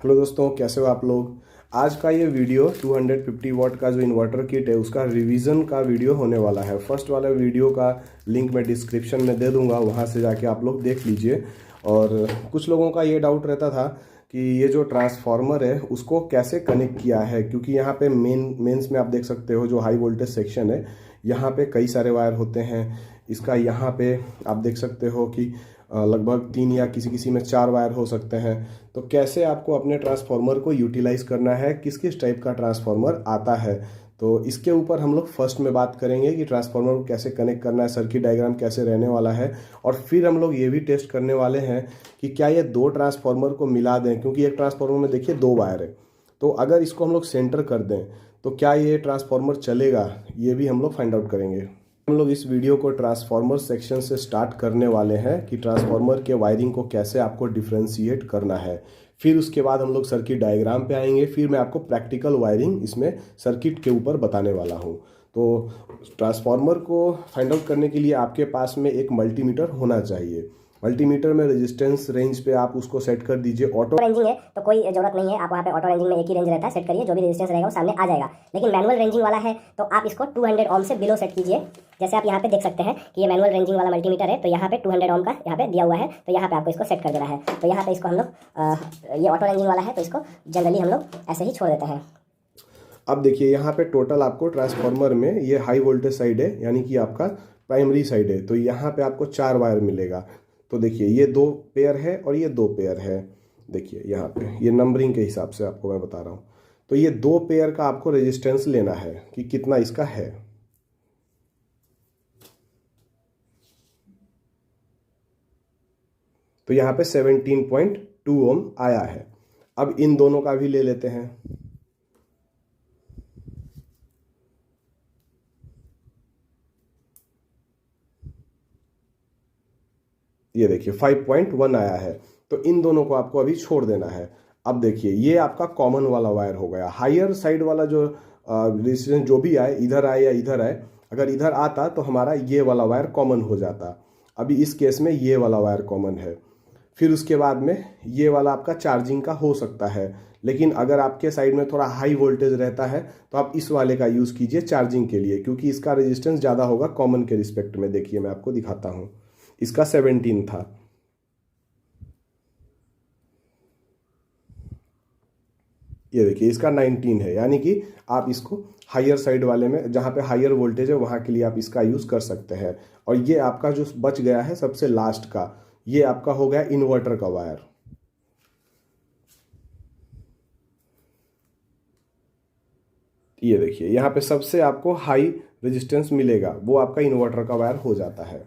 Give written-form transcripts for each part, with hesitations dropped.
Hello दोस्तों, कैसे हो आप लोग। आज का ये वीडियो 250 वाट का जो इन्वर्टर किट है उसका रिवीजन का वीडियो होने वाला है। फर्स्ट वाला वीडियो का लिंक मैं डिस्क्रिप्शन में दे दूंगा, वहाँ से जाके आप लोग देख लीजिए। और कुछ लोगों का ये डाउट रहता था कि ये जो ट्रांसफार्मर है उसको कैसे कनेक्ट किया है, क्योंकि यहाँ पे मेंस में आप देख सकते हो जो हाई वोल्टेज सेक्शन है, यहाँ पे कई सारे वायर होते हैं। इसका यहाँ पे आप देख सकते हो कि लगभग 3 या किसी किसी में 4 वायर हो सकते हैं। तो कैसे आपको अपने ट्रांसफार्मर को यूटिलाइज करना है, किस किस टाइप का ट्रांसफार्मर आता है, तो इसके ऊपर हम लोग फर्स्ट में बात करेंगे कि ट्रांसफार्मर को कैसे कनेक्ट करना है, सर्किट डायग्राम कैसे रहने वाला है। और फिर हम लोग ये भी टेस्ट करने वाले हैं कि क्या ये दो ट्रांसफार्मर को मिला दें, क्योंकि एक ट्रांसफार्मर में देखिए 2 वायर है, तो अगर इसको हम लोग सेंटर कर दें तो क्या ये ट्रांसफार्मर चलेगा, ये भी हम लोग फाइंड आउट करेंगे। हम लोग इस वीडियो को ट्रांसफार्मर सेक्शन से स्टार्ट करने वाले हैं कि ट्रांसफार्मर के वायरिंग को कैसे आपको डिफ्रेंशिएट करना है। फिर उसके बाद हम लोग सर्किट डायग्राम पे आएंगे, फिर मैं आपको प्रैक्टिकल वायरिंग इसमें सर्किट के ऊपर बताने वाला हूँ। तो ट्रांसफार्मर को फाइंड आउट करने के लिए आपके पास में एक मल्टीमीटर होना चाहिए। मल्टीमीटर में रेजिस्टेंस रेंज पे आप उसको सेट कर दीजिए। ऑटो रेंजिंग है तो कोई जरूरत नहीं है, आप वहाँ पे ऑटो रेंजिंग में एक ही रेंज रहता है, सेट करिए, जो भी रेजिस्टेंस रहेगा वो सामने आ जाएगा। लेकिन मैनुअल रेंजिंग वाला है तो आप इसको 200 ओम से बिलो सेट कीजिए। जैसे आप यहाँ पे देख सकते हैं कि ये मैनुअल रेंजिंग वाला मल्टीमीटर है, तो यहाँ पे 200 ओम का यहाँ पे दिया हुआ है, तो यहाँ पे आपको इसको सेट कर देना है। तो यहाँ पे इसको हम लोग ये ऑटो रेंजिंग वाला है तो इसको जनरली हम लोग ऐसे ही छोड़ देते हैं। अब देखिए यहाँ पे टोटल आपको ट्रांसफार्मर में ये हाई वोल्टेज साइड है, यानी कि आपका प्राइमरी साइड है, तो यहाँ पे आपको 4 वायर मिलेगा। तो देखिए ये 2 पेयर है और ये 2 पेयर है। देखिए यहाँ पे ये नंबरिंग के हिसाब से आपको मैं बता रहा हूँ। तो ये 2 पेयर का आपको रेजिस्टेंस लेना है कि कितना इसका है। तो यहाँ पे 17.2 ओम आया है। अब इन दोनों का भी ले लेते हैं। ये देखिए 5.1 आया है, तो इन दोनों को आपको अभी छोड़ देना है। अब देखिए ये आपका कॉमन वाला वायर हो गया। हायर साइड वाला जो रेजिस्टेंस जो भी आए, इधर आए या इधर आए, अगर इधर आता तो हमारा ये वाला वायर कॉमन हो जाता। अभी इस केस में ये वाला वायर कॉमन है। फिर उसके बाद में ये वाला आपका चार्जिंग का हो सकता है, लेकिन अगर आपके साइड में थोड़ा हाई वोल्टेज रहता है तो आप इस वाले का यूज़ कीजिए चार्जिंग के लिए, क्योंकि इसका रेजिस्टेंस ज़्यादा होगा कॉमन के रिस्पेक्ट में। देखिए मैं आपको दिखाता हूँ, इसका 17 था, ये देखिए इसका 19 है। यानी कि आप इसको हायर साइड वाले में, जहाँ पे हायर वोल्टेज है, वहाँ के लिए आप इसका यूज़ कर सकते हैं। और ये आपका जो बच गया है सबसे लास्ट का, ये आपका हो गया इन्वर्टर का वायर। ये देखिए यहाँ पे सबसे आपको हाई रेजिस्टेंस मिलेगा, वो आपका इन्वर्टर का वायर हो जाता है।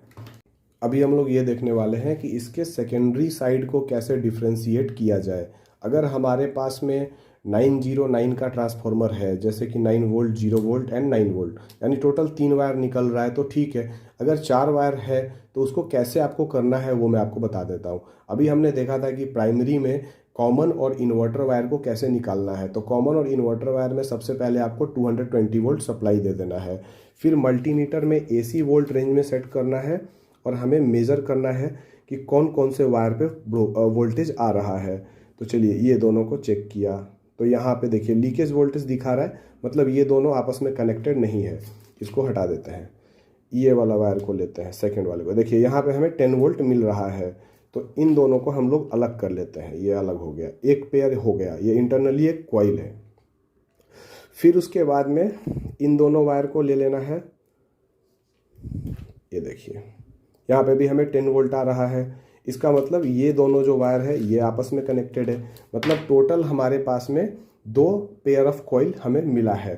अभी हम लोग ये देखने वाले हैं कि इसके सेकेंडरी साइड को कैसे डिफ्रेंशिएट किया जाए। अगर हमारे पास में 909 का ट्रांसफार्मर है, जैसे कि 9 वोल्ट, 0 वोल्ट एंड 9 वोल्ट, यानी टोटल 3 वायर निकल रहा है तो ठीक है। अगर 4 वायर है तो उसको कैसे आपको करना है वो मैं आपको बता देता हूँ। अभी हमने देखा था कि प्राइमरी में कॉमन और इन्वर्टर वायर को कैसे निकालना है। तो कॉमन और इन्वर्टर वायर में सबसे पहले आपको 220 वोल्ट सप्लाई दे देना है। फिर मल्टीमीटर में AC वोल्ट रेंज में सेट करना है और हमें मेज़र करना है कि कौन कौन से वायर पे वोल्टेज आ रहा है। तो चलिए ये दोनों को चेक किया, तो यहाँ पे देखिए लीकेज वोल्टेज दिखा रहा है, मतलब ये दोनों आपस में कनेक्टेड नहीं है। इसको हटा देते हैं, ये वाला वायर को लेते हैं, सेकंड वाले को। देखिए यहाँ पे हमें 10 वोल्ट मिल रहा है, तो इन दोनों को हम लोग अलग कर लेते हैं। ये अलग हो गया, एक पेयर हो गया, ये इंटरनली एक कॉइल है। फिर उसके बाद में इन दोनों वायर को ले लेना है। ये देखिए यहाँ पे भी हमें 10 वोल्ट आ रहा है, इसका मतलब ये दोनों जो वायर है ये आपस में कनेक्टेड है। मतलब टोटल हमारे पास में 2 पेयर ऑफ कॉइल हमें मिला है।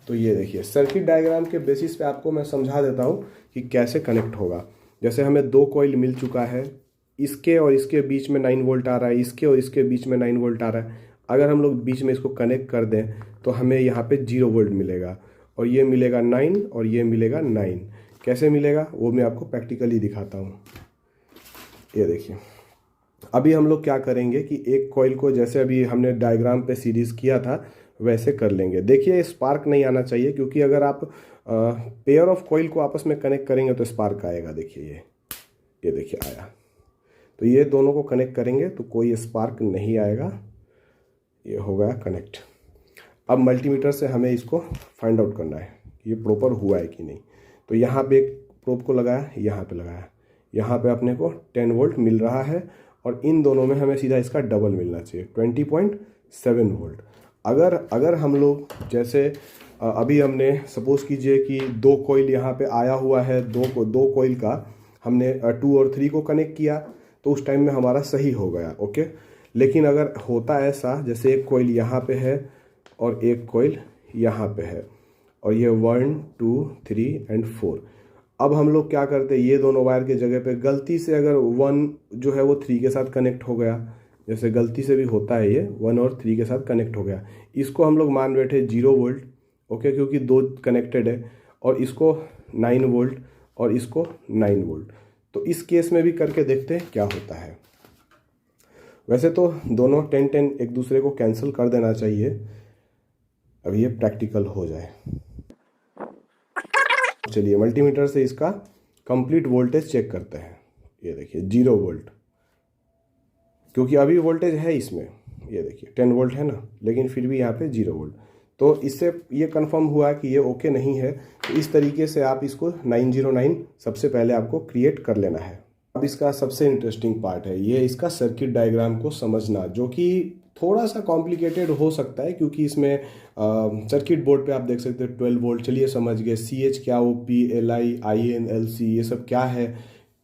तो ये देखिए सर्किट डायग्राम के बेसिस पे आपको मैं समझा देता हूँ कि कैसे कनेक्ट होगा। जैसे हमें 2 कॉइल मिल चुका है, इसके और इसके बीच में 9 वोल्ट आ रहा है, इसके और इसके बीच में 9 वोल्ट आ रहा है। अगर हम लोग बीच में इसको कनेक्ट कर दें तो हमें यहाँ पे 0 वोल्ट मिलेगा, और ये मिलेगा 9 और ये मिलेगा 9। कैसे मिलेगा वो मैं आपको प्रैक्टिकली दिखाता हूँ। ये देखिए अभी हम लोग क्या करेंगे कि एक कॉइल को जैसे अभी हमने डायग्राम पे सीरीज किया था वैसे कर लेंगे। देखिए स्पार्क नहीं आना चाहिए, क्योंकि अगर आप पेयर ऑफ कॉइल को आपस में कनेक्ट करेंगे तो स्पार्क आएगा। देखिए ये देखिए आया। तो ये दोनों को कनेक्ट करेंगे तो कोई स्पार्क नहीं आएगा। ये हो गया कनेक्ट। अब मल्टीमीटर से हमें इसको फाइंड आउट करना है कि ये प्रॉपर हुआ है कि नहीं। तो यहाँ पे एक प्रोब को लगाया, यहाँ पे लगाया, यहाँ पे अपने को 10 वोल्ट मिल रहा है और इन दोनों में हमें सीधा इसका डबल मिलना चाहिए 20.7 वोल्ट। अगर हम लोग जैसे अभी हमने सपोज कीजिए कि 2 कॉइल यहाँ पे आया हुआ है, दो कॉइल का हमने 2 और 3 को कनेक्ट किया तो उस टाइम में हमारा सही हो गया, ओके। लेकिन अगर होता ऐसा जैसे एक कॉइल यहाँ पे है और एक कॉइल यहाँ पे है और ये 1 2 3 एंड 4, अब हम लोग क्या करते हैं, ये दोनों वायर के जगह पे गलती से अगर 1 जो है वो 3 के साथ कनेक्ट हो गया, जैसे गलती से भी होता है ये 1 और 3 के साथ कनेक्ट हो गया, इसको हम लोग मान बैठे 0 वोल्ट, ओके, क्योंकि 2 कनेक्टेड है, और इसको 9 वोल्ट और इसको 9 वोल्ट। तो इस केस में भी करके देखते हैं क्या होता है। वैसे तो दोनों 10-10 एक दूसरे को कैंसिल कर देना चाहिए। अब ये प्रैक्टिकल हो जाए। चलिए मल्टीमीटर से इसका कंप्लीट वोल्टेज चेक करते हैं। ये देखिए 0 वोल्ट, क्योंकि अभी वोल्टेज है इसमें, ये देखिए 10 वोल्ट है ना, लेकिन फिर भी यहाँ पे 0 वोल्ट। तो इससे ये कंफर्म हुआ कि ये ओके नहीं है। तो इस तरीके से आप इसको 909 सबसे पहले आपको क्रिएट कर लेना है। अब इसका सबसे इंटरेस्टिंग पार्ट है ये इसका सर्किट डायग्राम को समझना, जो कि थोड़ा सा कॉम्प्लिकेटेड हो सकता है क्योंकि इसमें सर्किट बोर्ड पे आप देख सकते हो 12 वोल्ट, चलिए समझ गए। CH क्या, OP, LI, IN, LC ये सब क्या है,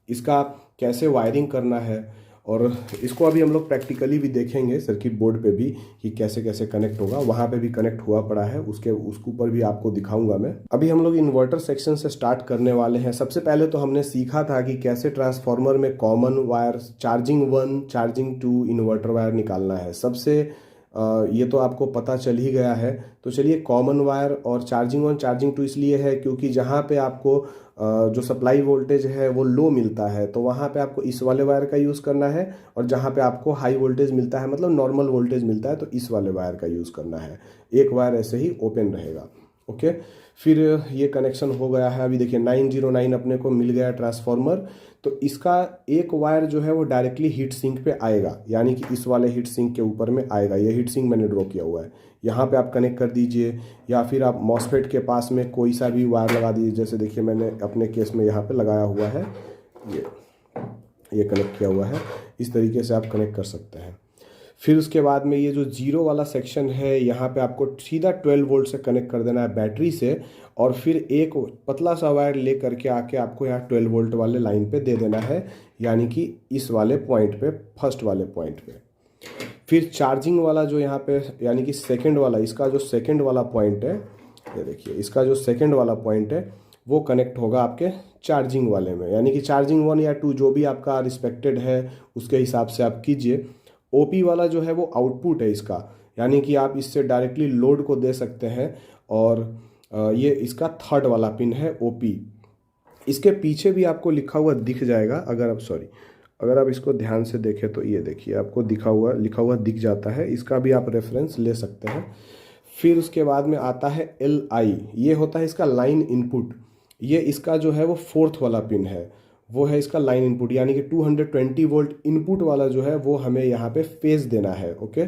इसका कैसे वायरिंग करना है, और इसको अभी हम लोग प्रैक्टिकली भी देखेंगे सर्किट बोर्ड पे भी कि कैसे कैसे कनेक्ट होगा। वहाँ पे भी कनेक्ट हुआ पड़ा है, उसके ऊपर भी आपको दिखाऊंगा मैं। अभी हम लोग इन्वर्टर सेक्शन से स्टार्ट करने वाले हैं। सबसे पहले तो हमने सीखा था कि कैसे ट्रांसफार्मर में common wire charging 1 charging 2 inverter wire निकालना है। सबसे ये तो आपको पता चल ही गया है। तो चलिए कॉमन वायर और चार्जिंग 1 चार्जिंग 2 इसलिए है क्योंकि जहाँ पे आपको जो सप्लाई वोल्टेज है वो लो मिलता है तो वहाँ पे आपको इस वाले वायर का यूज़ करना है, और जहाँ पे आपको हाई वोल्टेज मिलता है मतलब नॉर्मल वोल्टेज मिलता है तो इस वाले वायर का यूज़ करना है। एक वायर ऐसे ही ओपन रहेगा, ओके। फिर ये कनेक्शन हो गया है। अभी देखिए 909 अपने को मिल गया ट्रांसफार्मर। तो इसका एक वायर जो है वो डायरेक्टली हीट सिंक पे आएगा, यानी कि इस वाले हीट सिंक के ऊपर में आएगा। ये हीट सिंक मैंने ड्रॉ किया हुआ है, यहाँ पे आप कनेक्ट कर दीजिए, या फिर आप मॉसफेट के पास में कोई सा भी वायर लगा दीजिए। जैसे देखिए मैंने अपने केस में यहाँ पे लगाया हुआ है, ये कनेक्ट किया हुआ है, इस तरीके से आप कनेक्ट कर सकते हैं। फिर उसके बाद में ये जो 0 वाला सेक्शन है यहाँ पे आपको सीधा 12 वोल्ट से कनेक्ट कर देना है बैटरी से, और फिर एक पतला सा वायर ले करके आके आपको यहाँ 12 वोल्ट वाले लाइन पे दे देना है, यानी कि इस वाले पॉइंट पे, फर्स्ट वाले पॉइंट पे। फिर चार्जिंग वाला जो यहाँ पे यानी कि सेकंड वाला, इसका जो सेकंड वाला पॉइंट है, ये देखिए इसका जो सेकंड वाला पॉइंट है वो कनेक्ट होगा आपके चार्जिंग वाले में, यानी कि चार्जिंग 1 या 2 जो भी आपका रिस्पेक्टेड है उसके हिसाब से आप कीजिए। OP वाला जो है वो आउटपुट है इसका, यानी कि आप इससे डायरेक्टली लोड को दे सकते हैं, और ये इसका थर्ड वाला पिन है OP। इसके पीछे भी आपको लिखा हुआ दिख जाएगा, अगर आप इसको ध्यान से देखें तो ये देखिए आपको लिखा हुआ दिख जाता है, इसका भी आप रेफरेंस ले सकते हैं। फिर उसके बाद में आता है LI, ये होता है इसका लाइन इनपुट। ये इसका जो है वो फोर्थ वाला पिन है, वो है इसका लाइन इनपुट, यानी कि 220 वोल्ट इनपुट वाला जो है वो हमें यहाँ पे फेज देना है, ओके।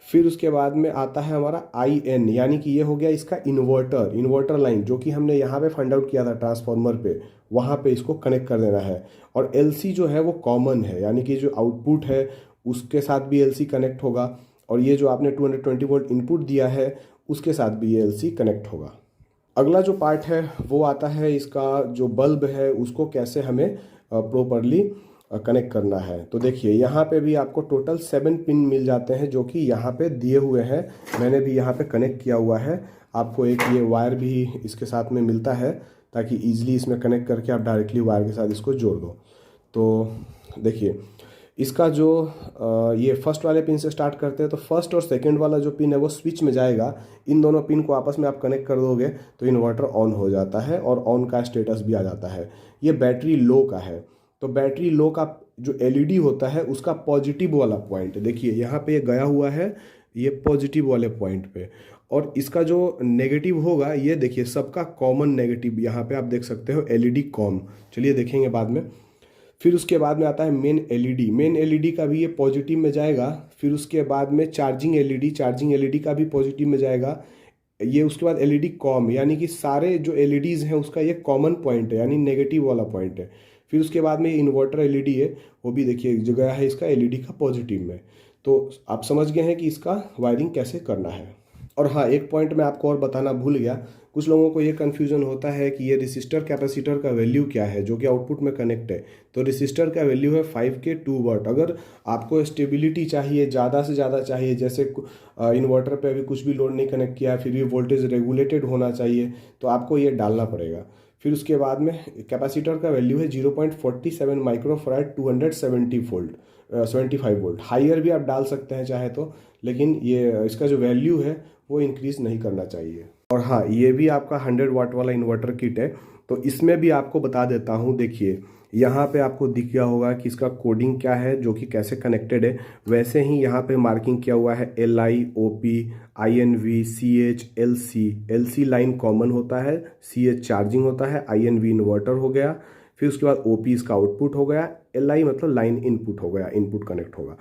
फिर उसके बाद में आता है हमारा IN, यानी कि ये हो गया इसका इन्वर्टर लाइन, जो कि हमने यहाँ पे फाइंड आउट किया था ट्रांसफार्मर पे, वहाँ पे इसको कनेक्ट कर देना है। और LC जो है वो कॉमन है, यानी कि जो आउटपुट है उसके साथ भी LC कनेक्ट होगा, और ये जो आपने 220 वोल्ट इनपुट दिया है उसके साथ भी ये LC कनेक्ट होगा। अगला जो पार्ट है वो आता है इसका जो बल्ब है उसको कैसे हमें प्रॉपरली कनेक्ट करना है। तो देखिए यहाँ पे भी आपको टोटल 7 पिन मिल जाते हैं जो कि यहाँ पे दिए हुए हैं, मैंने भी यहाँ पे कनेक्ट किया हुआ है। आपको एक ये वायर भी इसके साथ में मिलता है ताकि ईजिली इसमें कनेक्ट करके आप डायरेक्टली वायर के साथ इसको जोड़ दो। तो देखिए इसका जो ये फर्स्ट वाले पिन से स्टार्ट करते हैं, तो फर्स्ट और सेकंड वाला जो पिन है वो स्विच में जाएगा। इन दोनों पिन को आपस में आप कनेक्ट कर दोगे तो इन्वर्टर ऑन हो जाता है और ऑन का स्टेटस भी आ जाता है। ये बैटरी लो का है, तो बैटरी लो का जो LED होता है उसका पॉजिटिव वाला पॉइंट देखिए यहाँ पे गया हुआ है, ये पॉजिटिव वाले पॉइंट पे, और इसका जो नेगेटिव होगा ये देखिए सबका कॉमन नेगेटिव यहाँ पे आप देख सकते हो LED कॉम, चलिए देखेंगे बाद में। फिर उसके बाद में आता है मेन एलईडी। मेन एलईडी का भी ये पॉजिटिव में जाएगा। फिर उसके बाद में चार्जिंग एलईडी का भी पॉजिटिव में जाएगा। ये उसके बाद एलईडी कॉम, यानी कि सारे जो एलईडीज़ हैं उसका ये कॉमन पॉइंट है, यानी नेगेटिव वाला पॉइंट है। फिर उसके बाद में इन्वर्टर एलईडी है, वो भी देखिए जो गया है इसका एलईडी का पॉजिटिव में। तो आप समझ गए हैं कि इसका वायरिंग कैसे करना है। और हाँ, एक पॉइंट मैं आपको और बताना भूल गया। कुछ लोगों को ये कन्फ्यूज़न होता है कि ये रेसिस्टर कैपेसिटर का वैल्यू क्या है जो कि आउटपुट में कनेक्ट है। तो रेसिस्टर का वैल्यू है 5K 2 वाट। अगर आपको स्टेबिलिटी चाहिए, ज़्यादा से ज़्यादा चाहिए, जैसे इन्वर्टर पे अभी कुछ भी लोड नहीं कनेक्ट किया फिर भी वोल्टेज रेगुलेटेड होना चाहिए, तो आपको ये डालना पड़ेगा। फिर उसके बाद में कैपेसिटर का वैल्यू है 0.47 माइक्रोफैराड 275 वोल्ट। हाइयर भी आप डाल सकते हैं चाहे तो, लेकिन ये इसका जो वैल्यू है वो इंक्रीज़ नहीं करना चाहिए। और हाँ, ये भी आपका 100 वाट वाला इन्वर्टर किट है। तो इसमें भी आपको बता देता हूँ, देखिए यहाँ पे आपको दिख गया होगा कि इसका कोडिंग क्या है, जो कि कैसे कनेक्टेड है। वैसे ही यहाँ पे मार्किंग किया हुआ है LI OP INV CH LC। LC line common होता है, CH चार्जिंग होता है, INV इन्वर्टर हो गया। फिर उसके बाद OP इसका आउटपुट हो गया, LI मतलब लाइन इनपुट हो गया, इनपुट कनेक्ट होगा।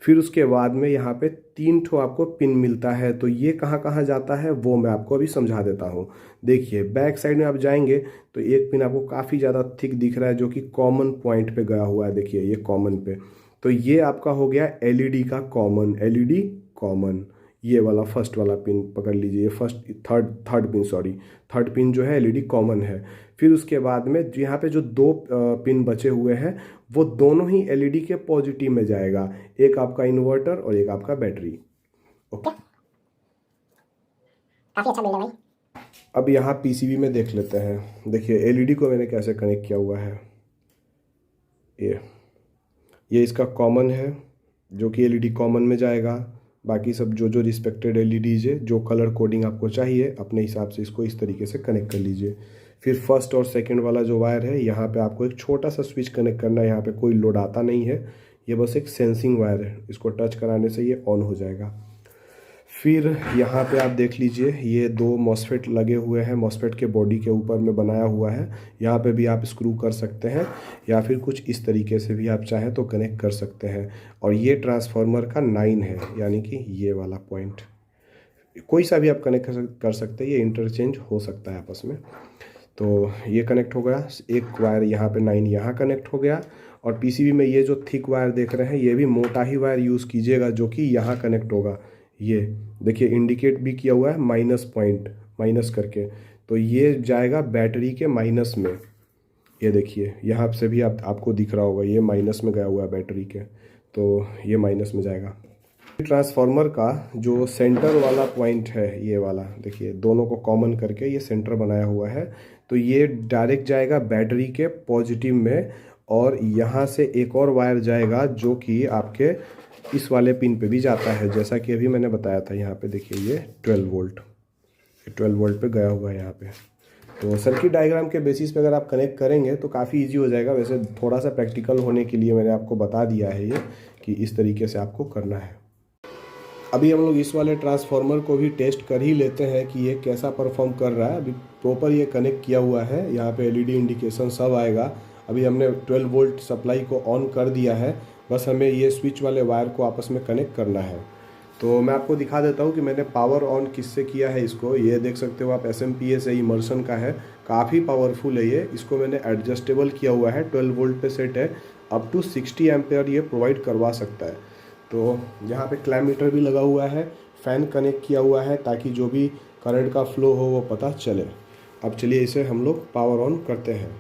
फिर उसके बाद में यहाँ पे 3 ठो आपको पिन मिलता है। तो ये कहाँ कहाँ जाता है वो मैं आपको अभी समझा देता हूँ। देखिए बैक साइड में आप जाएंगे तो एक पिन आपको काफ़ी ज़्यादा थिक दिख रहा है जो कि कॉमन पॉइंट पे गया हुआ है। देखिए ये कॉमन पे, तो ये आपका हो गया एलईडी का कॉमन, एलईडी कॉमन। ये वाला फर्स्ट वाला पिन पकड़ लीजिए, थर्ड पिन जो है एलईडी कॉमन है। फिर उसके बाद में यहाँ पे जो 2 पिन बचे हुए हैं वो दोनों ही एलईडी के पॉजिटिव में जाएगा, एक आपका इन्वर्टर और एक आपका बैटरी। ओके, काफी अच्छा बिल्ड है भाई। अब यहाँ पीसीबी में देख लेते हैं। देखिए एलईडी को मैंने कैसे कनेक्ट किया हुआ है। ये इसका कॉमन है जो कि एलईडी कॉमन में जाएगा। बाकी सब जो रिस्पेक्टेड एलईडीज है, जो कलर कोडिंग आपको चाहिए अपने हिसाब से इसको इस तरीके से कनेक्ट कर लीजिए। फिर फर्स्ट और सेकंड वाला जो वायर है, यहाँ पे आपको एक छोटा सा स्विच कनेक्ट करना है। यहाँ पे कोई लोड आता नहीं है, ये बस एक सेंसिंग वायर है, इसको टच कराने से ये ऑन हो जाएगा। फिर यहाँ पे आप देख लीजिए ये 2 मॉसफेट लगे हुए हैं, मॉसफेट के बॉडी के ऊपर में बनाया हुआ है। यहाँ पे भी आप स्क्रू कर सकते हैं या फिर कुछ इस तरीके से भी आप चाहें तो कनेक्ट कर सकते हैं। और ये ट्रांसफार्मर का 9 है, यानी कि ये वाला पॉइंट कोई सा भी आप कनेक्ट कर सकते हैं, ये इंटरचेंज हो सकता है आपस में। तो ये कनेक्ट हो गया, एक वायर यहाँ पे 9 यहाँ कनेक्ट हो गया। और पीसीबी में ये जो थिक वायर देख रहे हैं ये भी मोटा ही वायर यूज़ कीजिएगा जो कि यहाँ कनेक्ट होगा। ये देखिए इंडिकेट भी किया हुआ है माइनस पॉइंट, माइनस करके, तो ये जाएगा बैटरी के माइनस में। ये देखिए यहाँ से भी आपको दिख रहा होगा, ये माइनस में गया हुआ है बैटरी के, तो ये माइनस में जाएगा। ट्रांसफार्मर का जो सेंटर वाला पॉइंट है, ये वाला देखिए दोनों को कॉमन करके ये सेंटर बनाया हुआ है। तो ये डायरेक्ट जाएगा बैटरी के पॉजिटिव में। और यहाँ से एक और वायर जाएगा जो कि आपके इस वाले पिन पे भी जाता है, जैसा कि अभी मैंने बताया था। यहाँ पे देखिए ये 12 वोल्ट पे गया हुआ है यहाँ पे। तो सर्किट डायग्राम के बेसिस पे अगर आप कनेक्ट करेंगे तो काफ़ी इजी हो जाएगा। वैसे थोड़ा सा प्रैक्टिकल होने के लिए मैंने आपको बता दिया है ये कि इस तरीके से आपको करना है। अभी हम लोग इस वाले ट्रांसफार्मर को भी टेस्ट कर ही लेते हैं कि ये कैसा परफॉर्म कर रहा है। अभी प्रॉपर ये कनेक्ट किया हुआ है, यहाँ पे एलईडी इंडिकेशन सब आएगा। अभी हमने 12 वोल्ट सप्लाई को ऑन कर दिया है, बस हमें ये स्विच वाले वायर को आपस में कनेक्ट करना है। तो मैं आपको दिखा देता हूँ कि मैंने पावर ऑन किससे किया है इसको। ये देख सकते हो आप, SMPS है, इमर्सन का है, काफ़ी पावरफुल है ये। इसको मैंने एडजस्टेबल किया हुआ है, 12 वोल्ट पे सेट है, अप टू 60 एम्पेयर ये प्रोवाइड करवा सकता है। तो यहाँ पे क्लैम्प मीटर भी लगा हुआ है, फ़ैन कनेक्ट किया हुआ है ताकि जो भी करंट का फ्लो हो वो पता चले। अब चलिए इसे हम लोग पावर ऑन करते हैं।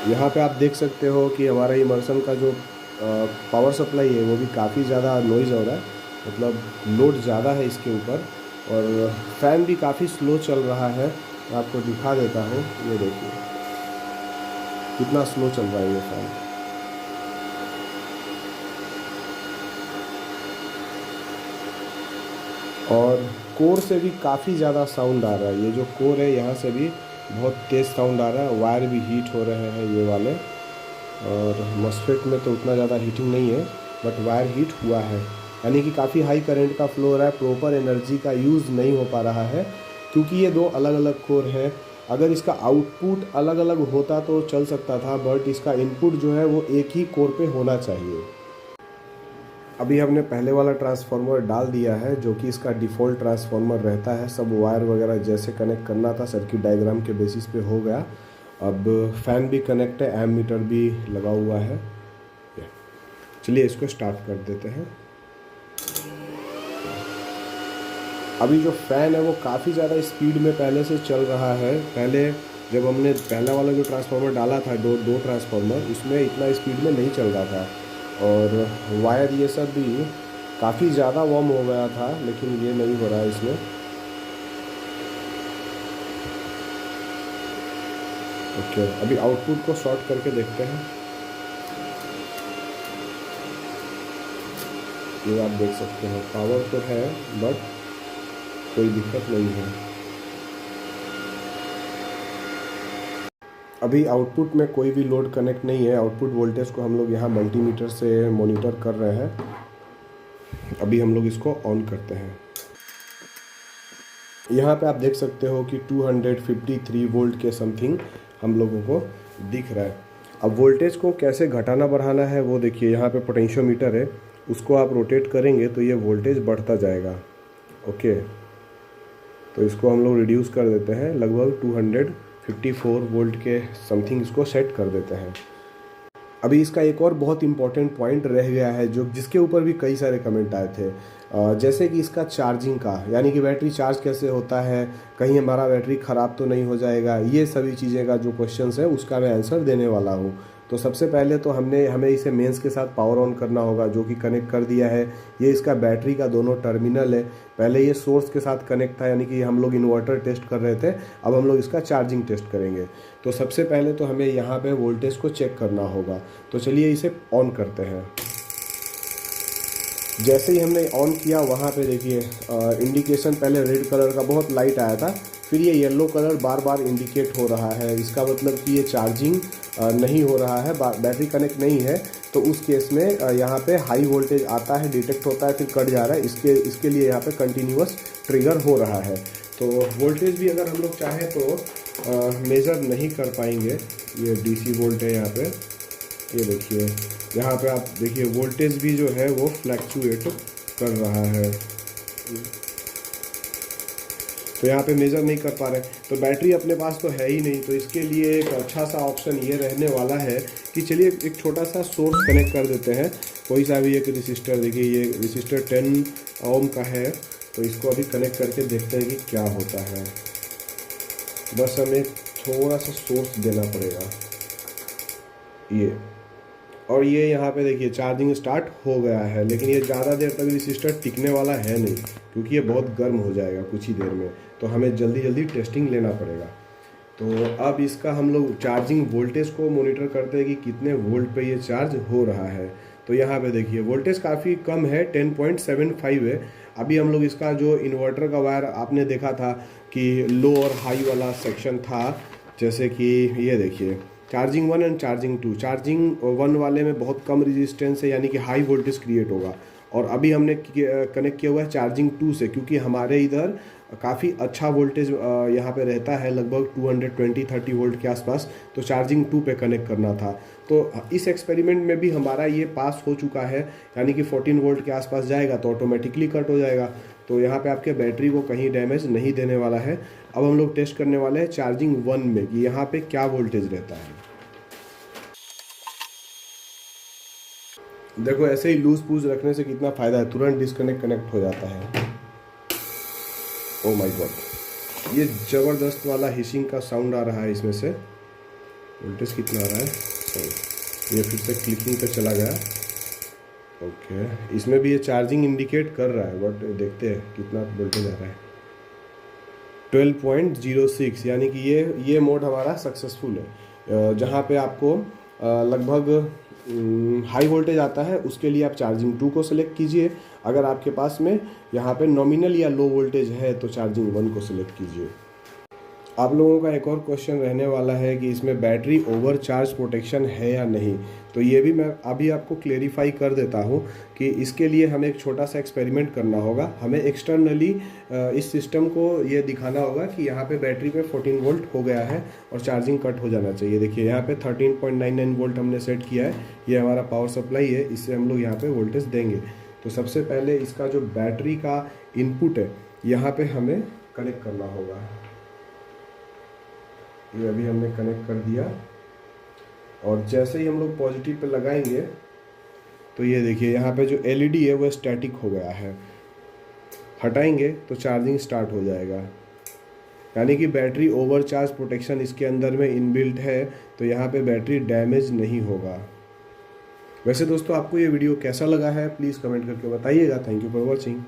यहाँ पे आप देख सकते हो कि हमारा इमर्सन का जो पावर सप्लाई है वो भी काफ़ी ज़्यादा नॉइज़ हो रहा है, मतलब लोड ज़्यादा है इसके ऊपर। और फ़ैन भी काफ़ी स्लो चल रहा है, मैं आपको दिखा देता हूँ। ये देखिए कितना स्लो चल रहा है ये फ़ैन। और कोर से भी काफ़ी ज़्यादा साउंड आ रहा है। ये जो कोर है यहाँ से भी बहुत तेज़ साउंड आ रहा है। वायर भी हीट हो रहे हैं ये वाले, और मॉसफेट में तो उतना ज़्यादा हीटिंग नहीं है, बट वायर हीट हुआ है, यानी कि काफ़ी हाई करंट का फ्लो हो रहा है। प्रॉपर एनर्जी का यूज़ नहीं हो पा रहा है, क्योंकि ये दो अलग अलग कोर है। अगर इसका आउटपुट अलग अलग होता तो चल सकता था, बट इसका इनपुट जो है वो एक ही कोर पे होना चाहिए। अभी हमने पहले वाला ट्रांसफार्मर डाल दिया है, जो कि इसका डिफ़ॉल्ट ट्रांसफार्मर रहता है। सब वायर वगैरह जैसे कनेक्ट करना था सर्किट डायग्राम के बेसिस पे हो गया। अब फ़ैन भी कनेक्ट है, एम मीटर भी लगा हुआ है। चलिए इसको स्टार्ट कर देते हैं। अभी जो फ़ैन है वो काफ़ी ज़्यादा स्पीड में पहले से चल रहा है। पहले जब हमने पहला वाला जो ट्रांसफार्मर डाला था, दो ट्रांसफार्मर, उसमें इतना स्पीड में नहीं चल रहा था और वायर ये सब भी काफ़ी ज़्यादा वार्म हो गया था, लेकिन ये नहीं हो रहा है इसमें। ओके, अभी आउटपुट को शॉर्ट करके देखते हैं। ये आप देख सकते हैं पावर तो है बट कोई दिक्कत नहीं है। अभी आउटपुट में कोई भी लोड कनेक्ट नहीं है। आउटपुट वोल्टेज को हम लोग यहाँ मल्टीमीटर से मॉनिटर कर रहे हैं। अभी हम लोग इसको ऑन करते हैं। यहाँ पे आप देख सकते हो कि 253 वोल्ट के समथिंग हम लोगों को दिख रहा है। अब वोल्टेज को कैसे घटाना बढ़ाना है वो देखिए, यहाँ पे पोटेंशियोमीटर है, उसको आप रोटेट करेंगे तो ये वोल्टेज बढ़ता जाएगा। ओके, तो इसको हम लोग रिड्यूस कर देते हैं, लगभग 254 वोल्ट के समथिंग इसको सेट कर देते हैं। अभी इसका एक और बहुत इंपॉर्टेंट पॉइंट रह गया है जो जिसके ऊपर भी कई सारे कमेंट आए थे, जैसे कि इसका चार्जिंग का, यानी कि बैटरी चार्ज कैसे होता है, कहीं हमारा बैटरी ख़राब तो नहीं हो जाएगा। ये सभी चीज़ें का जो क्वेश्चंस है उसका मैं आंसर देने वाला हूँ। तो सबसे पहले तो हमें इसे मेंस के साथ पावर ऑन करना होगा, जो कि कनेक्ट कर दिया है। ये इसका बैटरी का दोनों टर्मिनल है। पहले ये सोर्स के साथ कनेक्ट था, यानी कि हम लोग इन्वर्टर टेस्ट कर रहे थे, अब हम लोग इसका चार्जिंग टेस्ट करेंगे। तो सबसे पहले तो हमें यहाँ पे वोल्टेज को चेक करना होगा। तो चलिए इसे ऑन करते हैं। जैसे ही हमने ऑन किया वहाँ पे देखिए इंडिकेशन पहले रेड कलर का बहुत लाइट आया था, फिर ये येलो कलर बार बार इंडिकेट हो रहा है। इसका मतलब कि ये चार्जिंग नहीं हो रहा है, बैटरी कनेक्ट नहीं है। तो उस केस में यहाँ पे हाई वोल्टेज आता है, डिटेक्ट होता है, फिर कट जा रहा है। इसके लिए यहाँ पे कंटिन्यूअस ट्रिगर हो रहा है। तो वोल्टेज भी अगर हम लोग चाहें तो मेज़र नहीं कर पाएंगे। ये डीसी वोल्ट है यहाँ पे, ये देखिए यहाँ पे आप देखिए वोल्टेज भी जो है वो फ्लैक्चुएट कर रहा है। तो यहाँ पे मेज़र नहीं कर पा रहे, तो बैटरी अपने पास तो है ही नहीं। तो इसके लिए एक अच्छा सा ऑप्शन ये रहने वाला है कि चलिए एक छोटा सा सोर्स कनेक्ट कर देते हैं, कोई सा भी एक रजिस्टर। देखिए ये रजिस्टर 10 ओम का है, तो इसको अभी कनेक्ट करके देखते हैं कि क्या होता है। बस हमें थोड़ा सा सोर्स देना पड़ेगा ये, और ये यहाँ पे देखिए चार्जिंग स्टार्ट हो गया है। लेकिन ये ज़्यादा देर तक रजिस्टर टिकने वाला है नहीं, क्योंकि ये बहुत गर्म हो जाएगा कुछ ही देर में। तो हमें जल्दी जल्दी टेस्टिंग लेना पड़ेगा। तो अब इसका हम लोग चार्जिंग वोल्टेज को मॉनिटर करते हैं कि कितने वोल्ट पे ये चार्ज हो रहा है। तो यहाँ पे देखिए वोल्टेज काफ़ी कम है, 10.75 है। अभी हम लोग इसका जो इन्वर्टर का वायर आपने देखा था कि लो और हाई वाला सेक्शन था, जैसे कि ये देखिए चार्जिंग 1 एंड चार्जिंग 2। चार्जिंग 1 वाले में बहुत कम रेजिस्टेंस है, यानी कि हाई वोल्टेज क्रिएट होगा। और अभी हमने कनेक्ट किया हुआ है चार्जिंग 2 से, क्योंकि हमारे इधर काफ़ी अच्छा वोल्टेज यहाँ पे रहता है, लगभग 220-30 वोल्ट के आसपास। तो चार्जिंग 2 पे कनेक्ट करना था। तो इस एक्सपेरिमेंट में भी हमारा ये पास हो चुका है, यानी कि 14 वोल्ट के आसपास जाएगा तो ऑटोमेटिकली कट हो जाएगा। तो यहाँ पे आपके बैटरी को कहीं डैमेज नहीं देने वाला है। अब हम लोग टेस्ट करने वाले हैं चार्जिंग 1 में कि यहाँ पे क्या वोल्टेज रहता है। देखो ऐसे ही लूज पूज रखने से कितना फ़ायदा है, तुरंत डिस्कनेक्ट कनेक्ट हो जाता है। ओ माय गॉड, ये ज़बरदस्त वाला हिसिंग का साउंड आ रहा है इसमें से। वोल्टेज कितना आ रहा है, सॉरी ये फिर से क्लिकिंग पे चला गया। ओके, इसमें भी ये चार्जिंग इंडिकेट कर रहा है, बट देखते हैं कितना वोल्टेज आ रहा है। 12.06, यानी कि ये मोड हमारा सक्सेसफुल है। जहाँ पे आपको लगभग हाई वोल्टेज आता है, उसके लिए आप चार्जिंग 2 को सिलेक्ट कीजिए। अगर आपके पास में यहाँ पे नॉमिनल या लो वोल्टेज है तो चार्जिंग 1 को सिलेक्ट कीजिए। आप लोगों का एक और क्वेश्चन रहने वाला है कि इसमें बैटरी ओवर चार्ज प्रोटेक्शन है या नहीं। तो तो ये भी मैं अभी आपको क्लेरिफाई कर देता हूँ कि इसके लिए हमें एक छोटा सा एक्सपेरिमेंट करना होगा। हमें एक्सटर्नली इस सिस्टम को ये दिखाना होगा कि यहाँ पे बैटरी पे 14 वोल्ट हो गया है और चार्जिंग कट हो जाना चाहिए। देखिए यहाँ पे 13.99 वोल्ट हमने सेट किया है, ये हमारा पावर सप्लाई है, इससे हम लोग यहाँ पे वोल्टेज देंगे। तो सबसे पहले इसका जो बैटरी का इनपुट है यहाँ पे हमें कनेक्ट करना होगा। ये अभी हमने कनेक्ट कर दिया और जैसे ही हम लोग पॉजिटिव पे लगाएंगे तो ये देखिए यहाँ पे जो एलईडी है वो स्टैटिक हो गया है, हटाएंगे तो चार्जिंग स्टार्ट हो जाएगा। यानी कि बैटरी ओवरचार्ज प्रोटेक्शन इसके अंदर में इनबिल्ट है, तो यहाँ पे बैटरी डैमेज नहीं होगा। वैसे दोस्तों आपको ये वीडियो कैसा लगा है प्लीज़ कमेंट करके बताइएगा। Thank you for watching.